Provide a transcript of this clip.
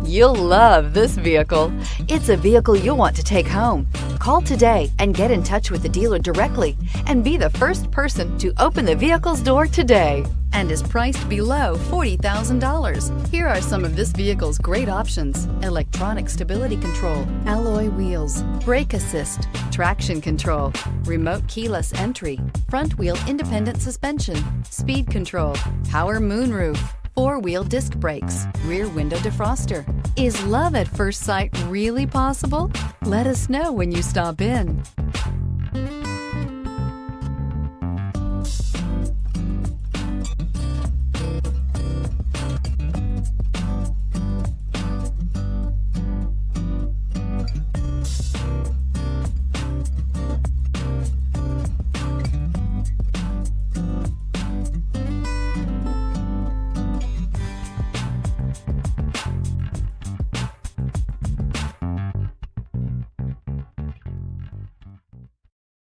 You'll love this vehicle. It's a vehicle you'll want to take home. Call today and get in touch with the dealer directly and be the first person to open the vehicle's door today, and is priced below $40,000. Here are some of this vehicle's great options: electronic stability control, alloy wheels, brake assist, traction control, remote keyless entry, front wheel independent suspension, speed control, power moonroof, four-wheel disc brakes, rear window defroster. Is love at first sight really possible? Let us know when you stop in.